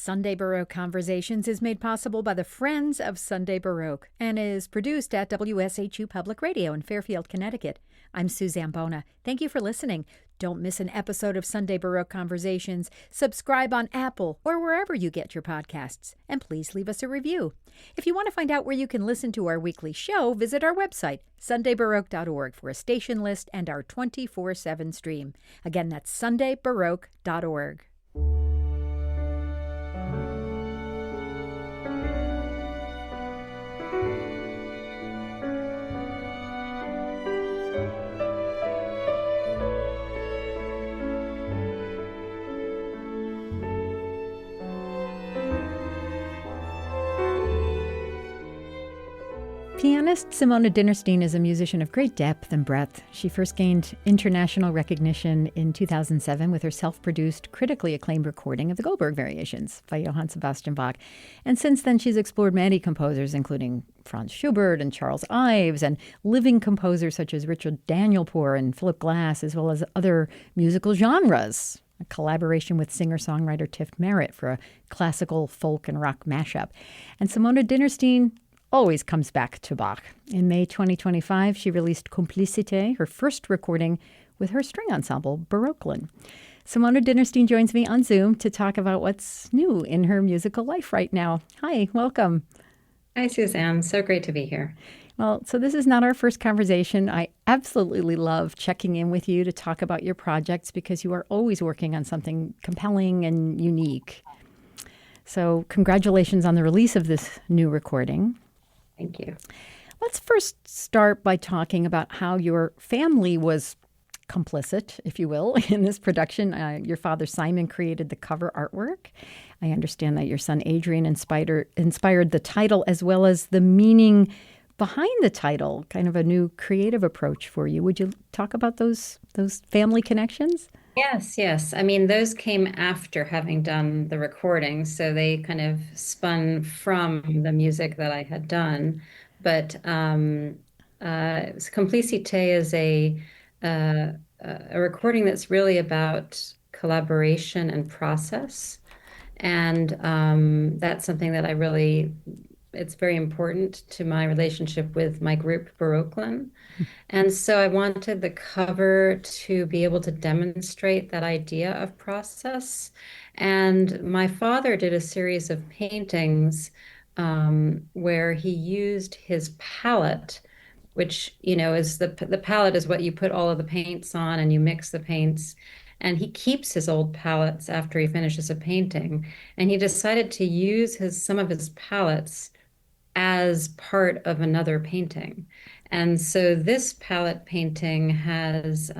Sunday Baroque Conversations is made possible by the Friends of Sunday Baroque and is produced at WSHU Public Radio in Fairfield, Connecticut. I'm Suzanne Bona. Thank you for listening. Don't miss an episode of Sunday Baroque Conversations. Subscribe on Apple or wherever you get your podcasts. And please leave us a review. If you want to find out where you can listen to our weekly show, visit our website, sundaybaroque.org, for a station list and our 24/7 stream. Again, that's sundaybaroque.org. Pianist Simone Dinnerstein is a musician of great depth and breadth. She first gained international recognition in 2007 with her self-produced, critically acclaimed recording of the Goldberg Variations by Johann Sebastian Bach. And since then, she's explored many composers, including Franz Schubert and Charles Ives, and living composers such as Richard Danielpour and Philip Glass, as well as other musical genres. A collaboration with singer-songwriter Tiff Merritt for a classical, folk, and rock mashup. And Simone Dinnerstein always comes back to Bach. In May 2025, she released Complicité, her first recording with her string ensemble, BAROKLYN. Simone Dinnerstein joins me on Zoom to talk about what's new in her musical life right now. Hi, welcome. Hi, Suzanne. So great to be here. Well, so this is not our first conversation. I absolutely love checking in with you to talk about your projects because you are always working on something compelling and unique. So congratulations on the release of this new recording. Thank you. Let's first start by talking about how your family was complicit, if you will, in this production. Your father, Simon, created the cover artwork. I understand that your son, Adrian, inspired the title as well as the meaning behind the title, kind of a new creative approach for you. Would you talk about those family connections? Yes. I mean, those came after having done the recording, so they kind of spun from the music that I had done. But Complicité is uh, a recording that's really about collaboration and process, and that's something that it's very important to my relationship with my group, BAROKLYN. And so I wanted the cover to be able to demonstrate that idea of process. And my father did a series of paintings where he used his palette, which, is the palette is what you put all of the paints on and you mix the paints. And he keeps his old palettes after he finishes a painting. And he decided to use some of his palettes as part of another painting. And so this palette painting has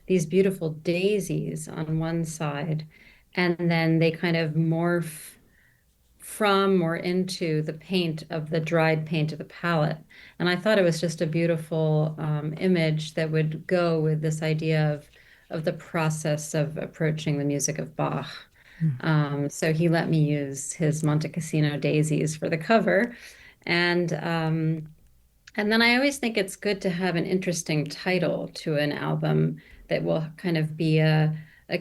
these beautiful daisies on one side, and then they kind of morph from or into the paint of the dried paint of the palette. And I thought it was just a beautiful image that would go with this idea of the process of approaching the music of Bach. So he let me use his Monte Cassino daisies for the cover. And then I always think it's good to have an interesting title to an album that will kind of be a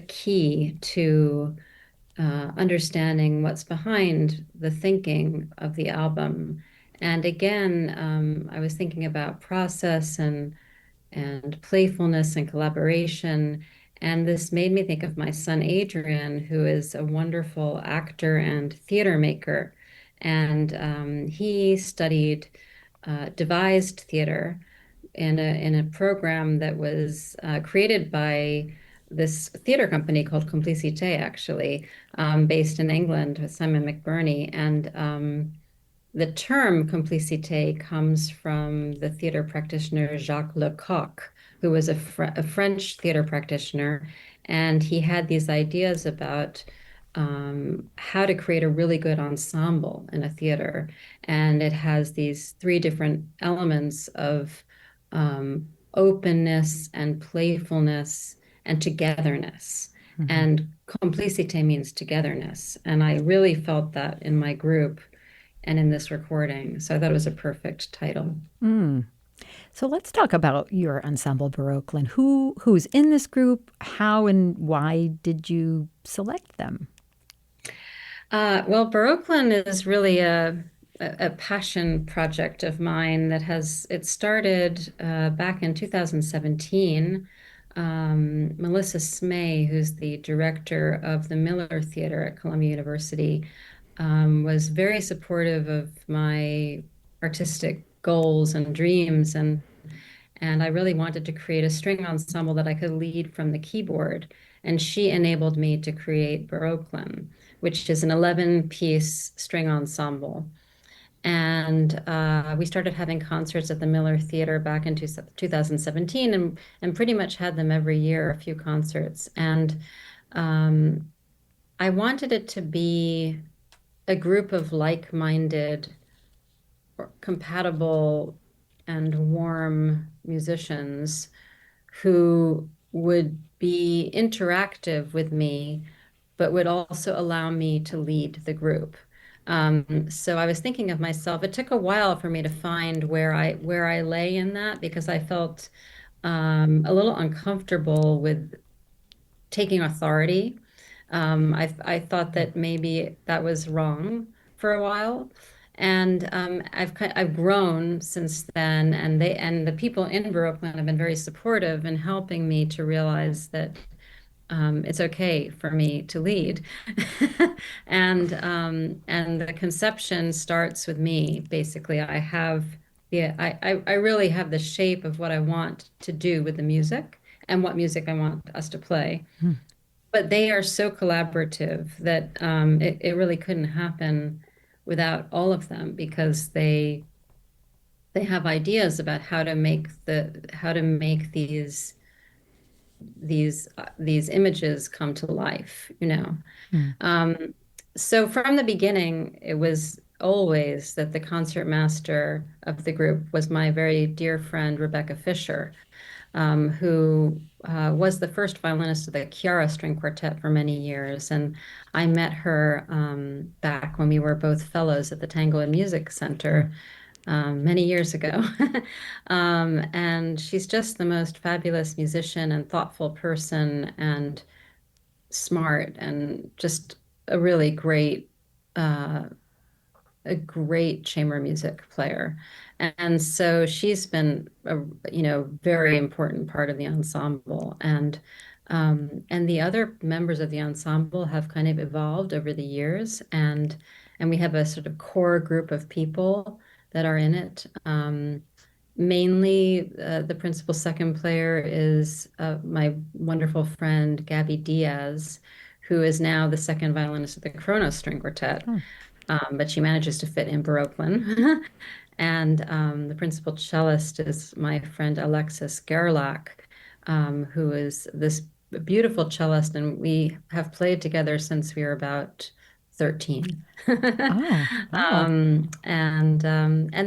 key to understanding what's behind the thinking of the album. And again, I was thinking about process and playfulness and collaboration. And this made me think of my son, Adrian, who is a wonderful actor and theater maker. And he studied devised theater in a program that was created by this theater company called Complicité, actually, based in England with Simon McBurney. And the term complicité comes from the theater practitioner Jacques Lecoq, who was a French theater practitioner. And he had these ideas about how to create a really good ensemble in a theater. And it has these three different elements of openness and playfulness and togetherness. Mm-hmm. And complicité means togetherness. And I really felt that in my group and in this recording. So I thought it was a perfect title. So let's talk about your ensemble, BAROKLYN. Who's in this group? How and why did you select them? Well, BAROKLYN is really a passion project of mine that it started back in 2017. Melissa Smay, who's the director of the Miller Theater at Columbia University, was very supportive of my artistic goals and dreams, and I really wanted to create a string ensemble that I could lead from the keyboard. And she enabled me to create BAROKLYN, which is an 11-piece string ensemble. And we started having concerts at the Miller Theater back in 2017 and pretty much had them every year, a few concerts. And um, I wanted it to be a group of like-minded, compatible, and warm musicians who would be interactive with me, but would also allow me to lead the group. So I was thinking of myself. It took a while for me to find where I lay in that because I felt a little uncomfortable with taking authority. I thought that maybe that was wrong for a while, and I've grown since then, and the people in Brooklyn have been very supportive in helping me to realize that it's okay for me to lead, and the conception starts with me. Basically, I really have the shape of what I want to do with the music and what music I want us to play. Hmm. But they are so collaborative that it really couldn't happen without all of them because they have ideas about how to make these images come to life, you know. Hmm. So from the beginning, it was always that the concert master of the group was my very dear friend Rebecca Fisher, who was the first violinist of the Chiara String Quartet for many years. And I met her back when we were both fellows at the Tango and Music Hmm. Center many years ago. And she's just the most fabulous musician and thoughtful person and smart and just a really uh, great chamber music player. And so she's been very important part of the ensemble. And the other members of the ensemble have kind of evolved over the years. And we have a sort of core group of people that are in it. Mainly, the principal second player is my wonderful friend Gabby Diaz, who is now the second violinist of the Kronos String Quartet, Oh, but she manages to fit in BAROKLYN. And the principal cellist is my friend Alexis Gerlach, who is this beautiful cellist, and we have played together since we were about 13. oh, wow. And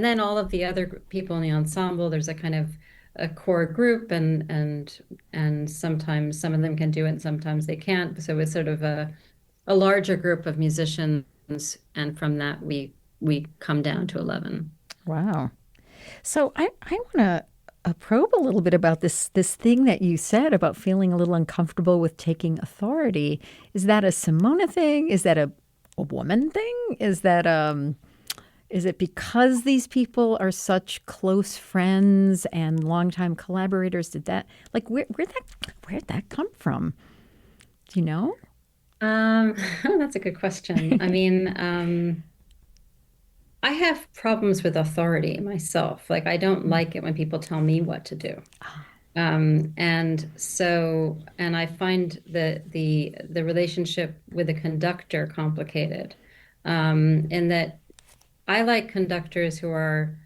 then all of the other people in the ensemble, there's a kind of a core group, and sometimes some of them can do it, and sometimes they can't. So it's sort of a larger group of musicians, and from that we come down to 11. Wow. So I want to probe a little bit about this thing that you said about feeling a little uncomfortable with taking authority. Is that a Simona thing? Is that a woman thing? Is it because these people are such close friends and longtime collaborators? Did that like where'd that come from? Do you know? That's a good question. I mean, I have problems with authority myself. Like, I don't Mm. like it when people tell me what to do. Ah, And I find the relationship with a conductor complicated, in that I like conductors who are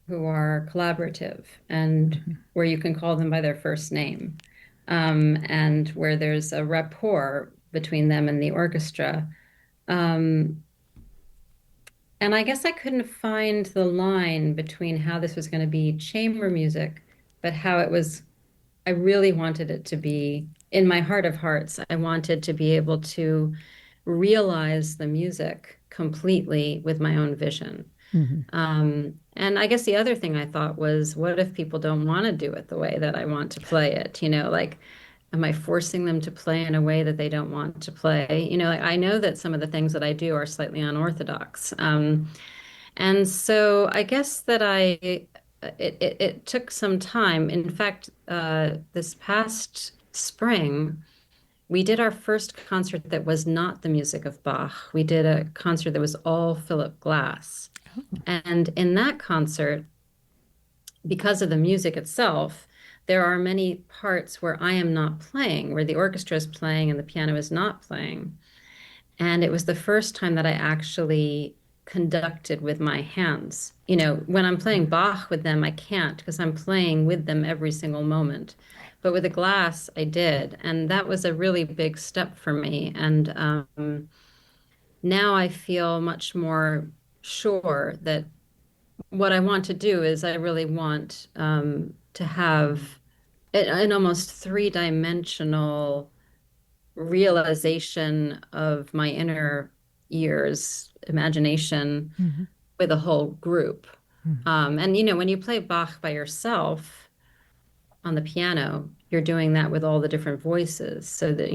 collaborative and mhm, where you can call them by their first name, and where there's a rapport between them and the orchestra. Um, and I guess I couldn't find the line between how this was going to be chamber music, but how it was. I really wanted it to be, in my heart of hearts, I wanted to be able to realize the music completely with my own vision. mhm, And I guess the other thing I thought was, what if people don't want to do it the way that I want to play it? You know, like am I forcing them to play in a way that they don't want to play? Like, I know that some of the things that I do are slightly unorthodox. And so I guess that it took some time. In fact, this past spring, we did our first concert that was not the music of Bach. We did a concert that was all Philip Glass. And in that concert, because of the music itself, there are many parts where I am not playing, where the orchestra is playing and the piano is not playing. And it was the first time that I actually conducted with my hands. When I'm playing Bach with them, I can't because I'm playing with them every single moment. But with the glass, I did. And that was a really big step for me. And now I feel much more sure that what I want to do is I really want to have an almost three-dimensional realization of my inner ears, imagination Hmm. with a whole group. Hmm. And when you play Bach by yourself on the piano, you're doing that with all the different voices. So that,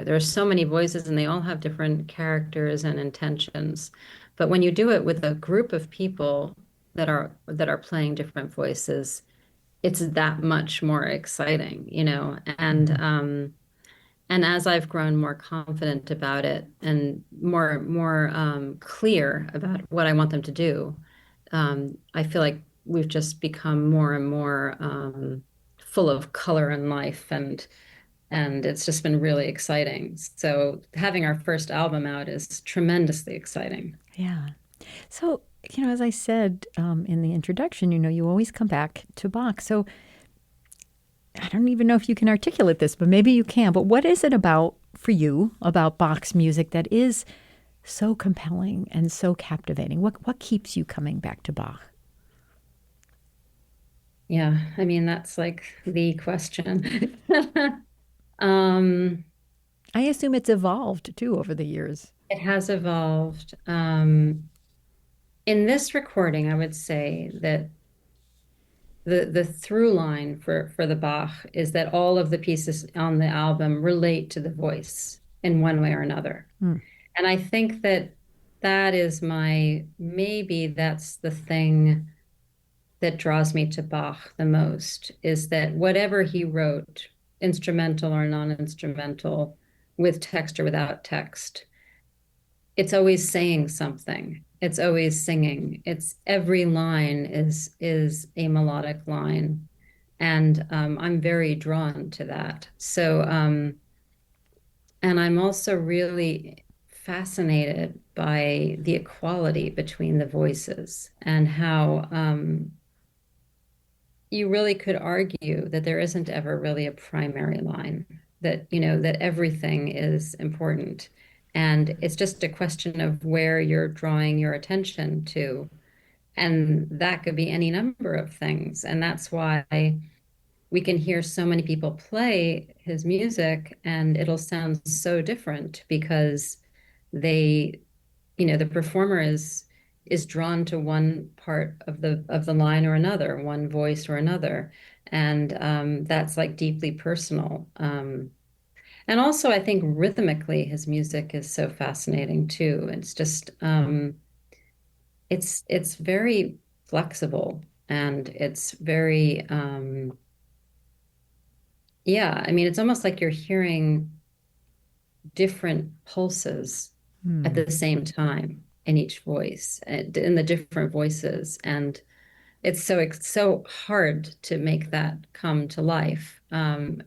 there are so many voices and they all have different characters and intentions. But when you do it with a group of people that are playing different voices, it's that much more exciting, Hmm. and as I've grown more confident about it and more clear about what I want them to do, I feel like we've just become more and more full of color and life, and it's just been really exciting. So having our first album out is tremendously exciting. Yeah. So, as I said in the introduction, you always come back to Bach. So I don't even know if you can articulate this, but maybe you can. But what is it about for you about Bach's music that is so compelling and so captivating? What keeps you coming back to Bach? Yeah, I mean that's like the question. Um, I assume it's evolved too over the years. it has evolved. In this recording, I would say that the through line for the Bach is that all of the pieces on the album relate to the voice in one way or another. Mm. And I think that maybe that's the thing that draws me to Bach the most, is that whatever he wrote, instrumental or non-instrumental, with text or without text, it's always saying something. It's always singing. It's every line is a melodic line, and I'm very drawn to that. So, and I'm also really fascinated by the equality between the voices and how you really could argue that there isn't ever really a primary line, that, that everything is important. And it's just a question of where you're drawing your attention to. And that could be any number of things. And that's why we can hear so many people play his music and it'll sound so different because they the performer is drawn to one part of the line or another, one voice or another, and that's like deeply personal. And also, I think rhythmically, his music is so fascinating too. It's just it's very flexible and it's very yeah. I mean, it's almost like you're hearing different pulses at Mm. the same time in each voice, in the different voices, and it's so hard to make that come to life, and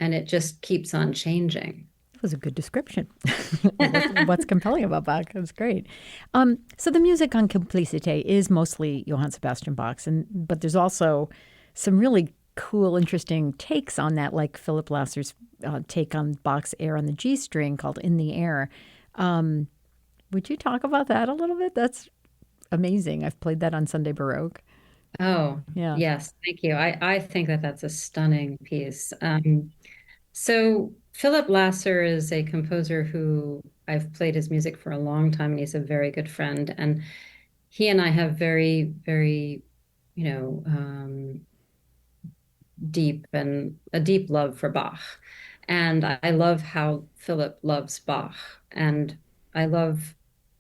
it just keeps on changing. That was a good description. What's compelling about Bach? That's great. So the music on Complicité is mostly Johann Sebastian Bach's, but there's also some really cool, interesting takes on that, like Philip Lasser's take on Bach's air on the G string called "In the Air." Um, would you talk about that a little bit? That's amazing. I've played that on Sunday Baroque. Oh, Yeah. yes, thank you. I think that that's a stunning piece. So Philip Lasser is a composer who I've played his music for a long time, and he's a very good friend. And he and I have very, very, you know, deep and a deep love for Bach. And I love how Philip loves Bach. And I love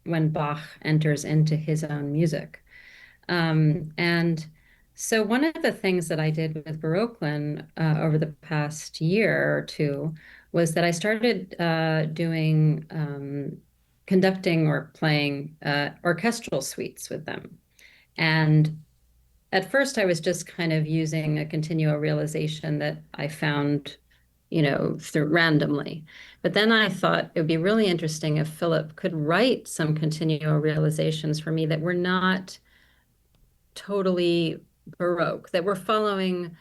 when Bach enters into his own music. And so one of the things that I did with BAROKLYN over the past year or two was that I started doing conducting or playing orchestral suites with them. And at first, I was just kind of using a continual realization that I found, through randomly. But then I thought it would be really interesting if Philip could write some continual realizations for me that were not totally Baroque, that were following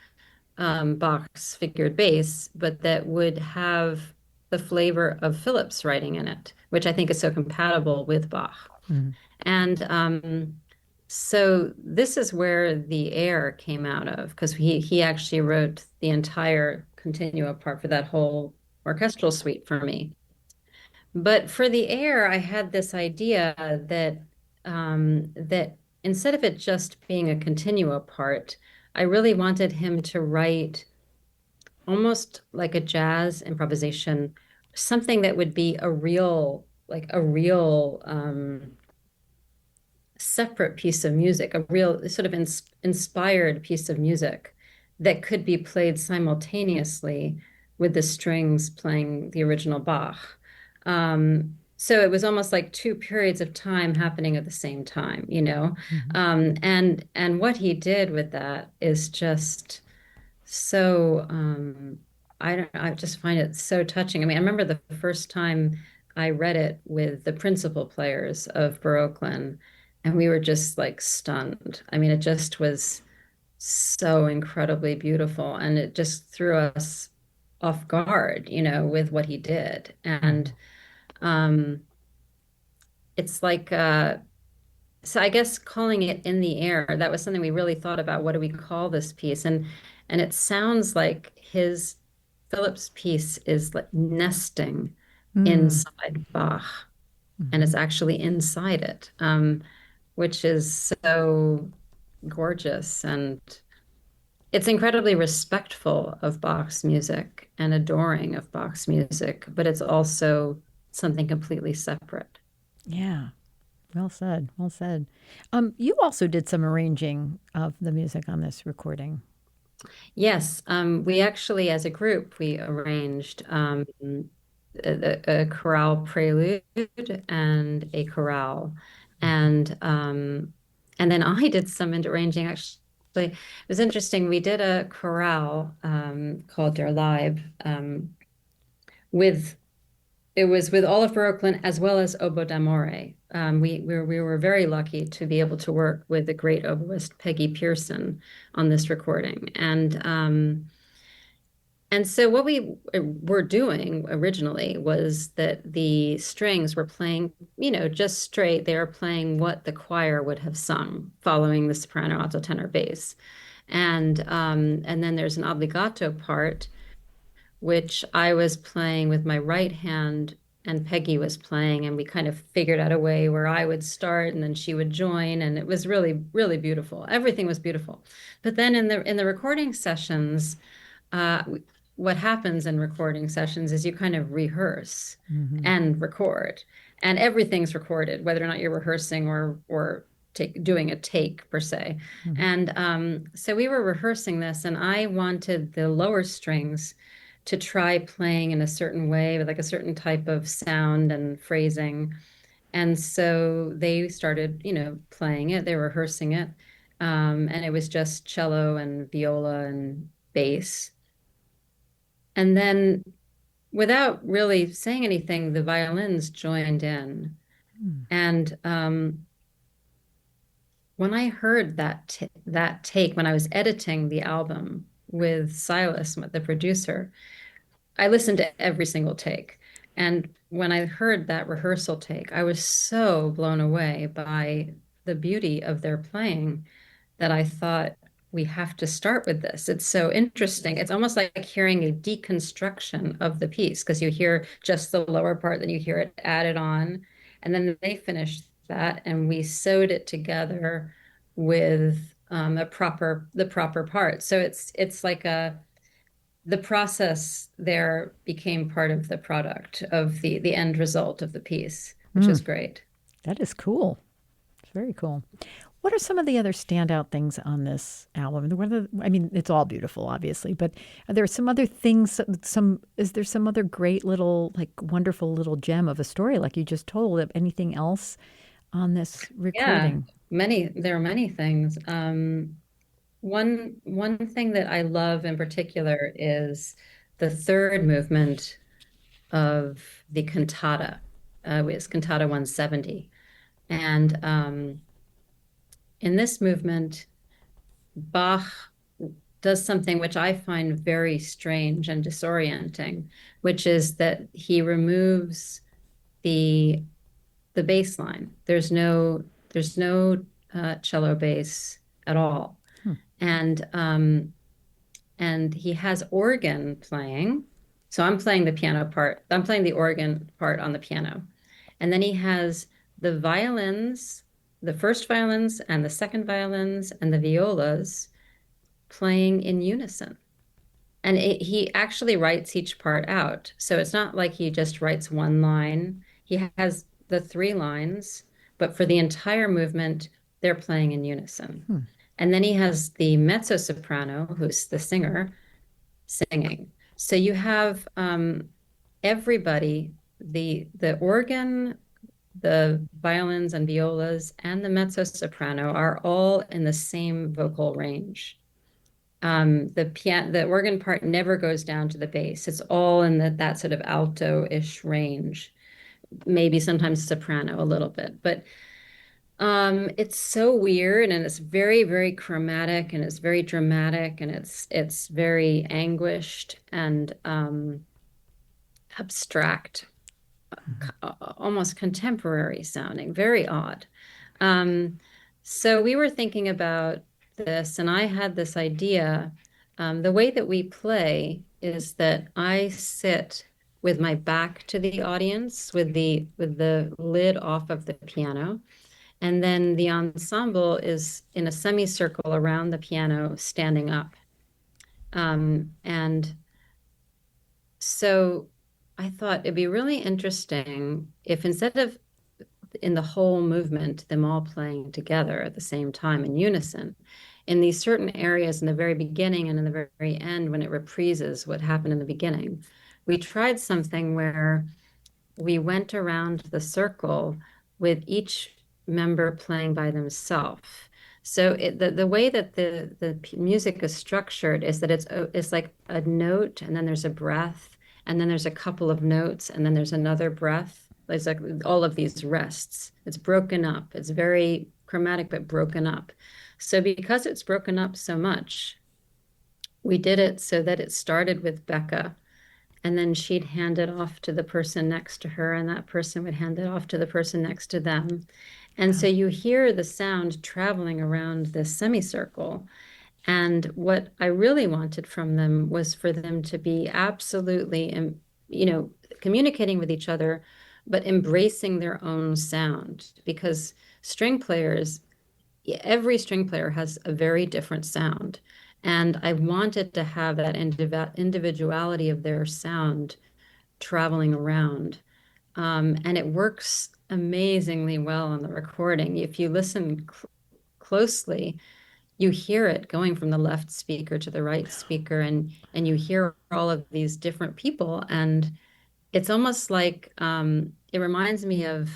Bach's figured bass, but that would have the flavor of Philip's writing in it, which I think is so compatible with Bach. Mm. And so this is where the air came out of, because he actually wrote the entire continua part for that whole orchestral suite for me. But for the air, I had this idea that instead of it just being a continua part, I really wanted him to write almost like a jazz improvisation, something that would be a real separate piece of music, a real sort of inspired piece of music that could be played simultaneously with the strings playing the original Bach. So it was almost like two periods of time happening at the same time, you know? Mhm. And what he did with that is just so I don't I just find it so touching. I mean, I remember the first time I read it with the principal players of BAROKLYN, and we were just like stunned. I mean, it just was so incredibly beautiful, and it just threw us off guard, with what he did. And Mhm. um, it's like so I guess calling it In the Air, that was something we really thought about. What do we call this piece? And it sounds like his Philip's piece is like nesting Mm. inside Bach, and it's Mhm. actually inside it, which is so gorgeous. And it's incredibly respectful of Bach's music and adoring of Bach's music, but it's also something completely separate. Yeah. Well said. Well said. You also did some arranging of the music on this recording. Yes, we actually, as a group, we arranged a chorale prelude and a chorale, Mhm. and then I did some arranging. Actually, it was interesting. We did a chorale called Der Leib with it was with Olive Brooklyn as well as Oboe d'Amore. We were very lucky to be able to work with the great oboist Peggy Pearson on this recording, and so what we were doing originally was that the strings were playing, just straight. They were playing what the choir would have sung following the soprano, alto, tenor, bass, and then there's an obbligato part which I was playing with my right hand and Peggy was playing, and we kind of figured out a way where I would start and then she would join, and it was really, really beautiful. Everything was beautiful. But then in the recording sessions, uh, what happens in recording sessions is you kind of rehearse Mhm. and record, and everything's recorded, whether or not you're rehearsing or doing a take per se. Mhm. And so we were rehearsing this, and I wanted the lower strings to try playing in a certain way with like a certain type of sound and phrasing. And so they started, playing it. They were rehearsing it, and it was just cello and viola and bass. And then, without really saying anything, the violins joined in. Mm. And when I heard that take, when I was editing the album with Silas, the producer, I listened to every single take. And when I heard that rehearsal take, I was so blown away by the beauty of their playing that I thought we have to start with this. It's so interesting. It's almost like hearing a deconstruction of the piece because you hear just the lower part, then you hear it added on, and then they finished that, and we sewed it together with the proper part. So it's like a the process there became part of the product of the end result of the piece, which Hmm, is great. that is cool. It's very cool. What are some of the other standout things on this album? I mean, it's all beautiful, obviously, but are there some other things? Is there some other great little, like, wonderful little gem of a story, like you just told? Anything else on this Yeah, recording? there are many things. One thing that I love in particular is the third movement of the cantata. It's Cantata 170. And in this movement, Bach does something which I find very strange and disorienting, which is that he removes the the bass line. There's no cello bass at all, Hmm. and he has organ playing. So I'm playing the piano part. I'm playing the organ part on the piano, and then he has the violins, the first violins and the second violins and the violas playing in unison. And he actually writes each part out. So it's not like he just writes one line. He has the three lines, but for the entire movement, they're playing in unison. Hmm. And then he has the mezzo soprano, who's the singer, singing. So you have everybody, the organ, the violins and violas, and the mezzo soprano are all in the same vocal range. The organ part never goes down to the bass. It's all in that sort of alto-ish range, maybe sometimes soprano a little bit, but it's so weird and it's very, very chromatic and it's very dramatic and it's very anguished and abstract, almost contemporary sounding, very odd. Um, so we were thinking about this, and I had this idea. The way that we play is that I sit with my back to the audience, with the lid off of the piano, and then the ensemble is in a semicircle around the piano, standing up. And so I thought it'd be really interesting if instead of in the whole movement, them all playing together at the same time in unison. In these certain areas in the very beginning and in the very end, when it reprises what happened in the beginning, we tried something where we went around the circle with each member playing by themselves. So the way that the music is structured is that it's like a note and then there's a breath and then there's a couple of notes and then there's another breath. It's like all of these rests. It's broken up. It's very chromatic but broken up. So because it's broken up so much, we did it so that it started with Becca and then she'd hand it off to the person next to her, and that person would hand it off to the person next to them. And so Wow. you hear the sound traveling around this semicircle. And what I really wanted from them was for them to be absolutely, communicating with each other, but embracing their own sound. Because string players, every string player has a very different sound. And I wanted to have that individuality of their sound traveling around. And it works amazingly well on the recording. If you listen closely, you hear it going from the left speaker to the right speaker, and you hear all of these different people. And it's almost like it reminds me of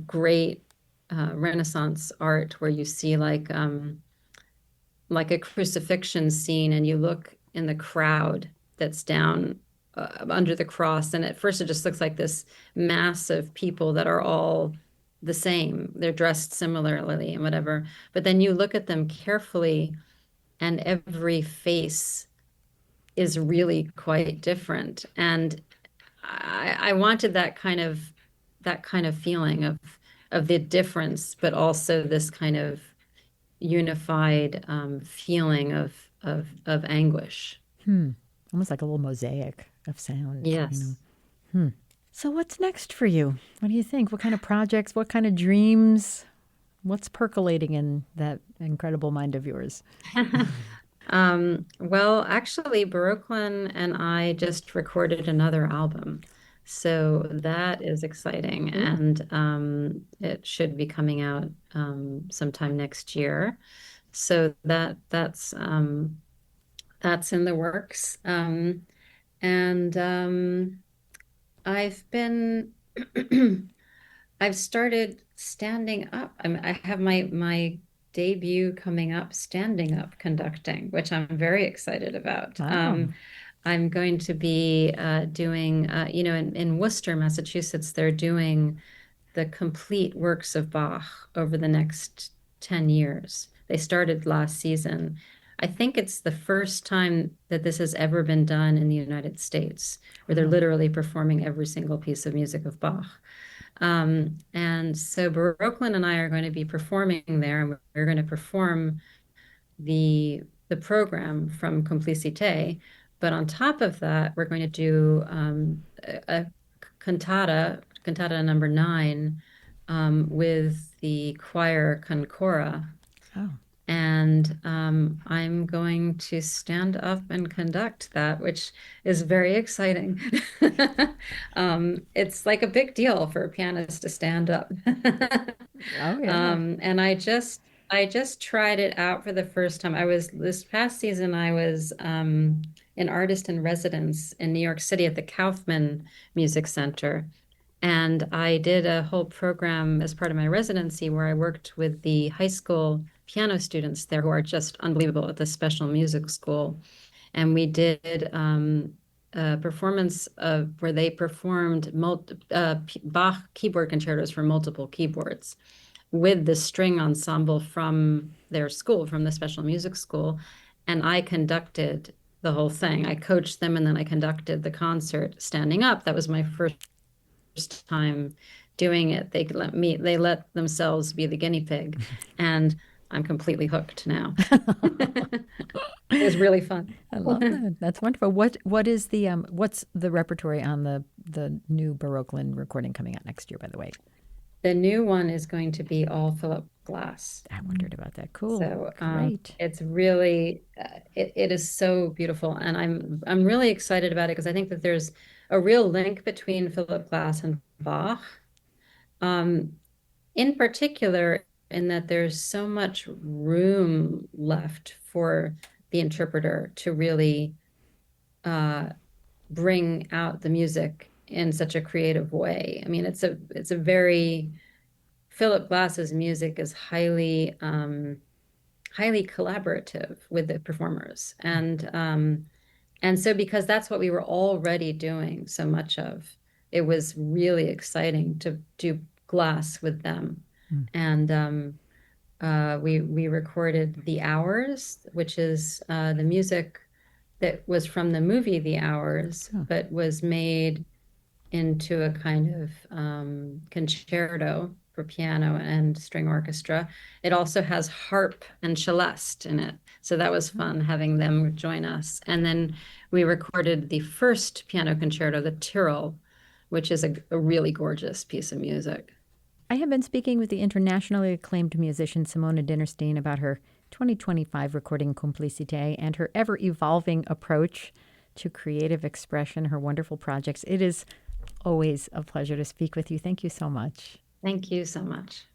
great Renaissance art where you see like a crucifixion scene and you look in the crowd that's down under the cross. And at first it just looks like this mass of people that are all the same. They're dressed similarly and whatever. But then you look at them carefully and every face is really quite different. And I wanted that kind of feeling of the difference, but also this kind of unified feeling of anguish. Hmm. Almost like a little mosaic of sound. Yes. So what's next for you? What do you think? What kind of projects? What kind of dreams? What's percolating in that incredible mind of yours? Well, actually, BAROKLYN and I just recorded another album. So that is exciting. Ooh. And it should be coming out sometime next year. So that's in the works. And I've been I've started standing up. I have my debut coming up, standing up conducting, which I'm very excited about. Wow. I'm going to be doing, in Worcester, Massachusetts, they're doing the complete works of Bach over the next 10 years. They started last season. I think it's the first time that this has ever been done in the United States, where they're Wow. literally performing every single piece of music of Bach. And so Baroklyn and I are going to be performing there, and we're going to perform the program from Complicité. But on top of that, we're going to do a cantata number 9, with the choir Concora. Oh. And I'm going to stand up and conduct that, which is very exciting. It's like a big deal for a pianist to stand up. Oh, yeah. And I just tried it out for the first time. I was this past season, I was an artist in residence in New York City at the Kaufman Music Center. And I did a whole program as part of my residency where I worked with the high school piano students there who are just unbelievable at the special music school. And we did a performance of where they performed Bach keyboard concertos for multiple keyboards with the string ensemble from their school, from the special music school. And I conducted the whole thing. I coached them and then I conducted the concert standing up. That was my first time doing it. They let themselves be the guinea pig, and I'm completely hooked now. It was really fun. I love that. That's wonderful. What is the what's the repertoire on the new Baroklyn recording coming out next year, by the way? The new one is going to be all Philip Glass. I wondered about that. Cool. So Great. it's really it is so beautiful, and I'm really excited about it because I think that there's a real link between Philip Glass and Bach, um, in particular, in that there's so much room left for the interpreter to really uh, bring out the music in such a creative way. I mean, it's a very Philip Glass's music is highly collaborative with the performers, and so because that's what we were already doing so much of, it was really exciting to do Glass with them, Mm. and we recorded The Hours, which is the music that was from the movie The Hours, Oh. but was made into a kind of concerto for piano and string orchestra. It also has harp and celeste in it. So that was fun having them join us. And then we recorded the first piano concerto, the Tyrol, which is a really gorgeous piece of music. I have been speaking with the internationally acclaimed musician Simone Dinnerstein about her 2025 recording Complicité and her ever evolving approach to creative expression, her wonderful projects. It is always a pleasure to speak with you. Thank you so much. Thank you so much.